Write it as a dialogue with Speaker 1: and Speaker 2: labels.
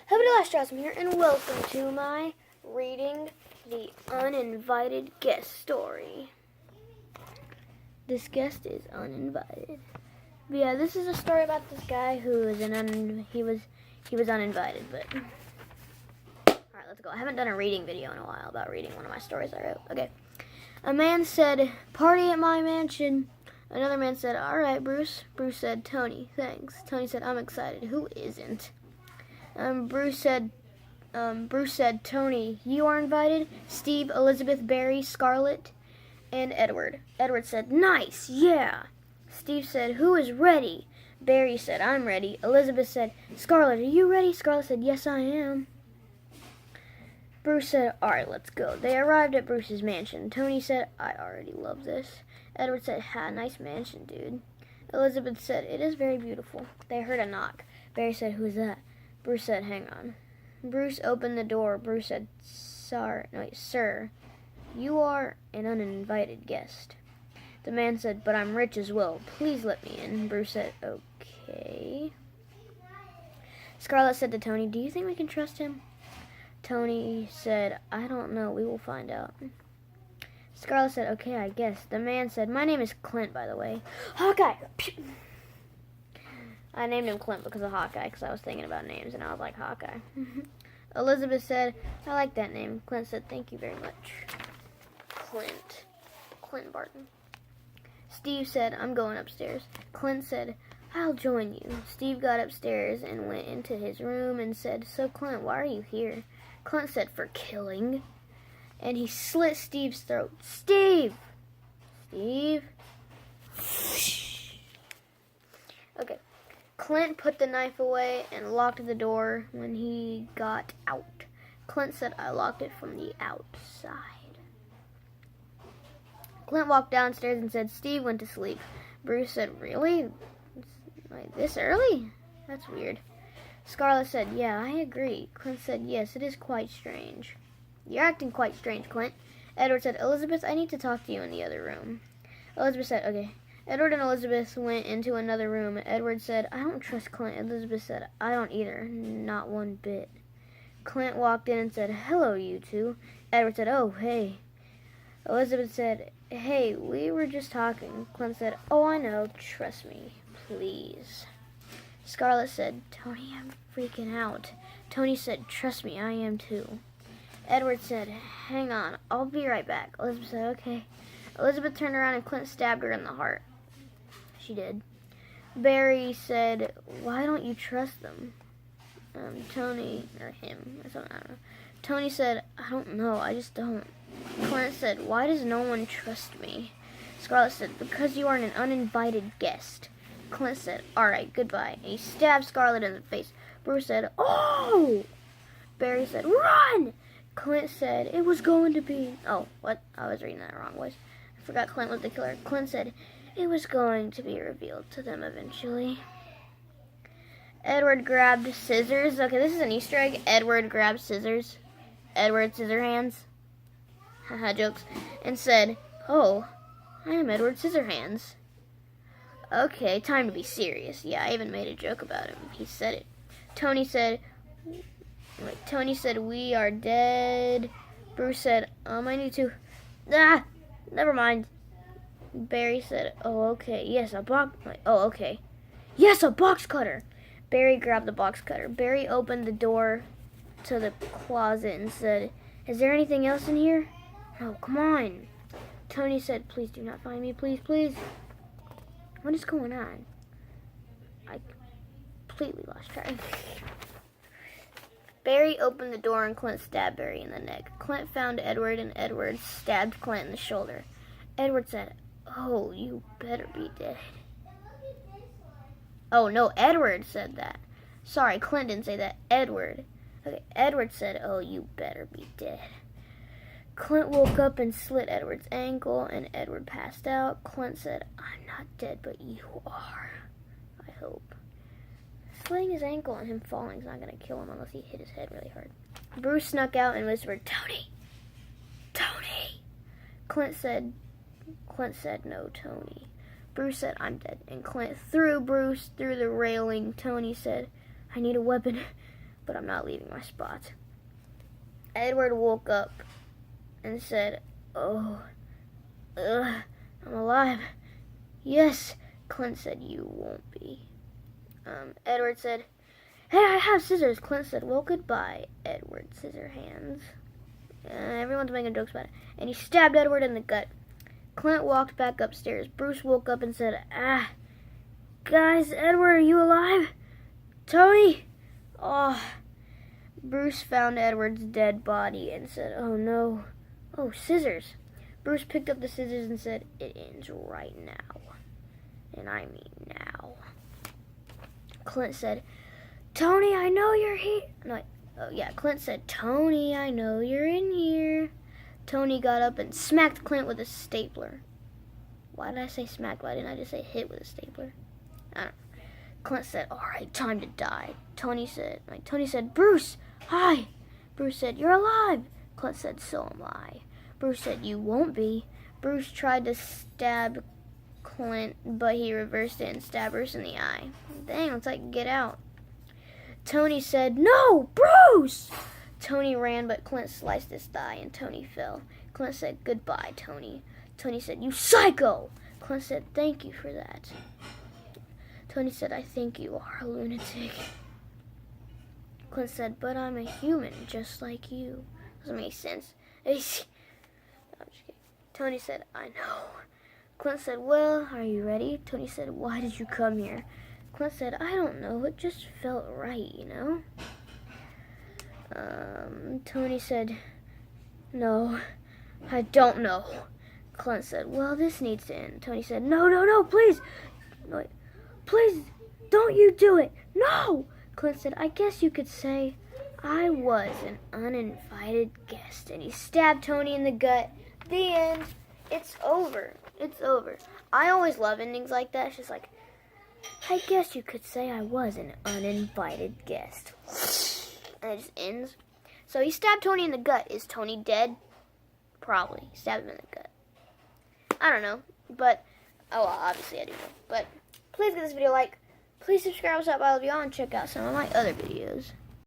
Speaker 1: I'm here, and welcome to my reading the Uninvited Guest story. This guest is uninvited. But yeah, this is a story about this guy who is he was uninvited, but alright, let's go. I haven't done a reading video in a while about reading one of my stories I wrote. Okay. A man said, "Party at my mansion." Another man said, "Alright, Bruce." Bruce said, "Tony, thanks." Tony said, "I'm excited." Who isn't? Bruce said, "Tony, you are invited. Steve, Elizabeth, Barry, Scarlett, and Edward." Edward said, "Nice, yeah." Steve said, "Who is ready?" Barry said, "I'm ready." Elizabeth said, "Scarlett, are you ready?" Scarlett said, "Yes, I am." Bruce said, "Alright, let's go." They arrived at Bruce's mansion. Tony said, "I already love this." Edward said, "Ha, nice mansion, dude." Elizabeth said, "It is very beautiful." They heard a knock. Barry said, "Who's that?" Bruce said, "Hang on." Bruce opened the door. Bruce said, "Sir, you are an uninvited guest." The man said, "But I'm rich as well. Please let me in." Bruce said, "Okay." Scarlett said to Tony, "Do you think we can trust him?" Tony said, "I don't know. We will find out." Scarlett said, "Okay, I guess." The man said, "My name is Clint, by the way." Hawkeye! I named him Clint because of Hawkeye, because I was thinking about names, and I was like, Hawkeye. Elizabeth said, "I like that name." Clint said, "Thank you very much." Clint Barton. Steve said, "I'm going upstairs." Clint said, "I'll join you." Steve got upstairs and went into his room and said, "So, Clint, why are you here?" Clint said, "For killing." And he slit Steve's throat. Steve! Okay. Clint put the knife away and locked the door when he got out. Clint said, "I locked it from the outside." Clint walked downstairs and said, "Steve went to sleep." Bruce said, "Really? Like this early? That's weird." Scarlett said, "Yeah, I agree." Clint said, "Yes, it is quite strange." "You're acting quite strange, Clint." Edward said, "Elizabeth, I need to talk to you in the other room." Elizabeth said, "Okay." Edward and Elizabeth went into another room. Edward said, "I don't trust Clint." Elizabeth said, "I don't either. Not one bit." Clint walked in and said, "Hello, you two." Edward said, "Oh, hey." Elizabeth said, "Hey, we were just talking." Clint said, "Oh, I know. Trust me, please." Scarlett said, "Tony, I'm freaking out." Tony said, "Trust me, I am too." Edward said, "Hang on, I'll be right back." Elizabeth said, "Okay." Elizabeth turned around and Clint stabbed her in the heart. She did. Barry said, "Why don't you trust them?" Tony, or him, or something, I don't know. Tony said, "I don't know, I just don't." Clint said, "Why does no one trust me?" Scarlett said, "Because you are an uninvited guest." Clint said, "Alright, goodbye." And he stabbed Scarlett in the face. Bruce said, "Oh!" Barry said, "Run!" Clint said, "It was going to be..." Oh, what? I was reading that wrong voice. I forgot Clint was the killer. Clint said, "It was going to be revealed to them eventually." Edward grabbed scissors. Okay, this is an Easter egg. Edward grabbed scissors. Edward Scissorhands. Haha, jokes. And said, "Oh, I am Edward Scissorhands." Okay, time to be serious. Yeah, I even made a joke about him. He said it. Tony said, "We are dead." Bruce said, "I need to..." Ah, never mind. Barry said, "Oh, okay. Yes, a box..." "Oh, okay. Yes, a box cutter." Barry grabbed the box cutter. Barry opened the door to the closet and said, "Is there anything else in here?" "No, come on." Tony said, "Please do not find me. Please, please." What is going on? I completely lost track. Barry opened the door and Clint stabbed Barry in the neck. Clint found Edward and Edward stabbed Clint in the shoulder. Edward said, "Oh, you better be dead." Oh, no, Edward said that. Sorry, Clint didn't say that. Edward. Okay, Edward said, "Oh, you better be dead." Clint woke up and slit Edward's ankle, and Edward passed out. Clint said, "I'm not dead, but you are. I hope." Slitting his ankle and him falling is not going to kill him unless he hit his head really hard. Bruce snuck out and whispered, "Tony! Tony!" Clint said, "No, Tony." Bruce said, "I'm dead." And Clint threw Bruce through the railing. Tony said, "I need a weapon." but I'm not leaving my spot. Edward woke up and said, "Oh, I'm alive." "Yes," Clint said. "You won't be." Edward said, "Hey, I have scissors." Clint said, "Well, goodbye, Edward Scissorhands." Everyone's making jokes about it. And he stabbed Edward in the gut. Clint walked back upstairs. Bruce woke up and said, "Guys, Edward, are you alive? Tony?" Oh. Bruce found Edward's dead body and said, "Oh no." "Oh, scissors." Bruce picked up the scissors and said, "It ends right now. And I mean now." Clint said, "Tony, I know you're here." Clint said, "Tony, I know you're in here." Tony got up and smacked Clint with a stapler. Why did I say smacked? Why didn't I just say hit with a stapler? I don't know. Clint said, "All right, time to die." Tony said, "Bruce, hi." Bruce said, "You're alive." Clint said, "So am I." Bruce said, "You won't be." Bruce tried to stab Clint, but he reversed it and stabbed Bruce in the eye. Dang, looks like get out. Tony said, "No, Bruce!" Tony ran, but Clint sliced his thigh and Tony fell. Clint said, "Goodbye, Tony." Tony said, "You psycho!" Clint said, "Thank you for that." Tony said, "I think you are a lunatic." Clint said, "But I'm a human, just like you." Doesn't make sense. I'm just kidding. Tony said, "I know." Clint said, "Well, are you ready?" Tony said, "Why did you come here?" Clint said, "I don't know. It just felt right, you know?" Tony said, "No, I don't know." Clint said, "Well, this needs to end." Tony said, No, please. No, please, don't you do it. No!" Clint said, "I guess you could say I was an uninvited guest." And he stabbed Tony in the gut. The end. It's over. It's over. I always love endings like that. It's just like, I guess you could say I was an uninvited guest. And it just ends. So he stabbed Tony in the gut. Is Tony dead? Probably. He stabbed him in the gut. I don't know. But, obviously I do know. But please give this video a like. Please subscribe, what's up, I love y'all, and check out some of my other videos.